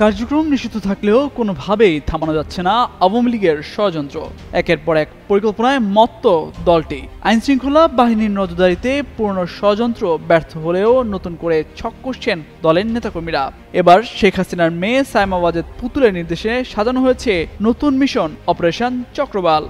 কার্যক্রম নিষিদ্ধ থাকলেও কোনোভাবেই থামানো যাচ্ছে না আওয়ামী লীগের ষড়যন্ত্র। একের পর এক পরিকল্পনায় মত্ত দলটি। আইনশৃঙ্খলা বাহিনীর নজরদারিতে পুরনো ষড়যন্ত্র ব্যর্থ হলেও নতুন করে ছক কষছেন দলের নেতাকর্মীরা। এবার শেখ হাসিনার মেয়ে সায়মা ওয়াজেদ পুতুলের নির্দেশে সাজানো হয়েছে নতুন মিশন অপারেশন চক্রবাল।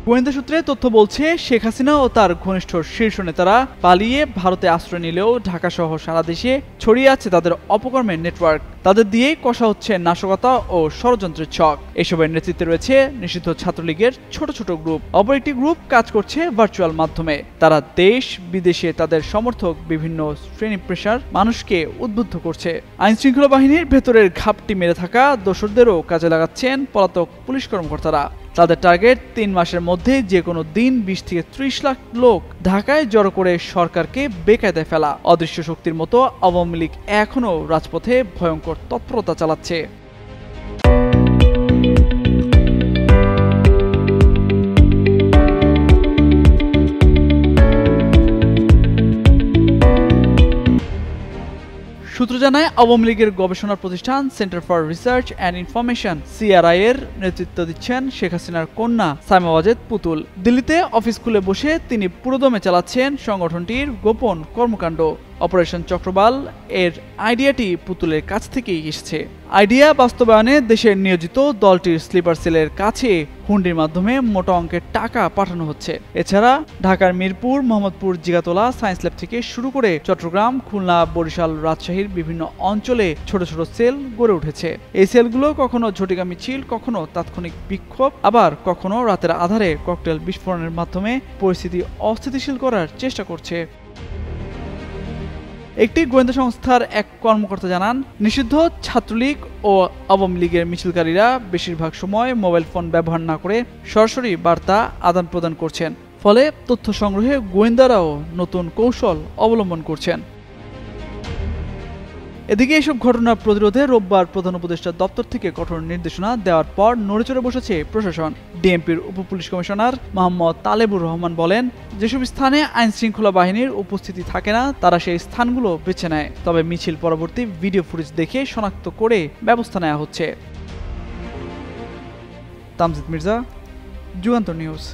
গোয়েন্দা সূত্রে তথ্য বলছে, শেখ হাসিনা ও তার ঘনিষ্ঠ শীর্ষ নেতারা পালিয়ে ভারতে আশ্রয় নিলেও ঢাকা সহ সারা দেশে ছড়িয়ে আছে তাদের অপকর্মের নেটওয়ার্ক। তাদের দিয়েই কষা হচ্ছে নাশকতা ও ষড়যন্ত্রের ছক। এসবের নেতৃত্বে রয়েছে নিষিদ্ধ ছাত্রলীগের ছোট ছোট গ্রুপ। অপর একটি গ্রুপ কাজ করছে ভার্চুয়াল মাধ্যমে। তারা দেশ বিদেশে তাদের সমর্থক বিভিন্ন শ্রেণী পেশার মানুষকে উদ্বুদ্ধ করছে। আইনশৃঙ্খলা বাহিনীর ভেতরের ঘাপটি মেরে থাকা দোসরদেরও কাজে লাগাচ্ছেন পলাতক পুলিশ কর্মকর্তারা। তাদের টার্গেট ৩ মাসের মধ্যে যে কোনো দিন ২০ থেকে ৩০ লাখ লোক ঢাকায় জড়ো করে সরকারকে বেকায়দায় ফেলা। অদৃশ্য শক্তির মতো আওয়ামী লীগ এখনও রাজপথে ভয়ঙ্কর তৎপরতা চালাচ্ছে। সূত্র জানায়, আওয়ামী লীগের গবেষণা প্রতিষ্ঠান centre for research and information CRI এর নেতৃত্ব দিচ্ছেন শেখ হাসিনার কন্যা সায়মা ওয়াজেদ পুতুল। দিল্লিতে অফিস খুলে বসে তিনি পুরোদমে চালাচ্ছেন সংগঠনটির গোপন কর্মকাণ্ড। অপারেশন চক্রবাল এর আইডিয়াটি পুতুলের কাছ থেকেই এসেছে। আইডিয়া বাস্তবায়নে দেশের নিয়োজিত দলটির স্লিপার সেলের কাছে হুন্ডির মাধ্যমে মোটা অঙ্কের টাকা পাঠানো হচ্ছে। এছাড়া ঢাকার মিরপুর, মোহাম্মদপুর, জিগাতলা সায়েন্স ল্যাব থেকে শুরু করে চট্টগ্রাম, খুলনা, বরিশাল, রাজশাহীর বিভিন্ন অঞ্চলে ছোট ছোট সেল গড়ে উঠেছে। এই সেলগুলো কখনো ঝটিকা মিছিল, কখনো তাৎক্ষণিক বিক্ষোভ, আবার কখনো রাতের আধারে ককটেল বিস্ফোরণের মাধ্যমে পরিস্থিতি অস্থিতিশীল করার চেষ্টা করছে। একটি গোয়েন্দা সংস্থার এক কর্মকর্তা জানান, নিষিদ্ধ ছাত্রলীগ ও আওয়ামী লীগের মিছিলকারীরা বেশিরভাগ সময় মোবাইল ফোন ব্যবহার না করে সরাসরি বার্তা আদান প্রদান করছেন। ফলে তথ্য সংগ্রহে গোয়েন্দারাও নতুন কৌশল অবলম্বন করছেন। এদিকে এসব ঘটনা প্রতিরোধে রোববার প্রধান উপদেষ্টার দপ্তর থেকে কঠোর নির্দেশনা দেওয়ার পর নড়েচড়ে বসেছে প্রশাসন। ডিএমপির উপপুলিশ কমিশনার মোহাম্মদ তালেবুর রহমান বলেন, যেসব স্থানে আইন শৃঙ্খলা বাহিনীর উপস্থিতি থাকে না তারা সেই স্থানগুলো বেছে নেয়। তবে মিছিল পরবর্তী ভিডিও ফুটেজ দেখে শনাক্ত করে ব্যবস্থা নেওয়া হচ্ছে। তামজিদ মির্জা, যুগান্তর নিউজ।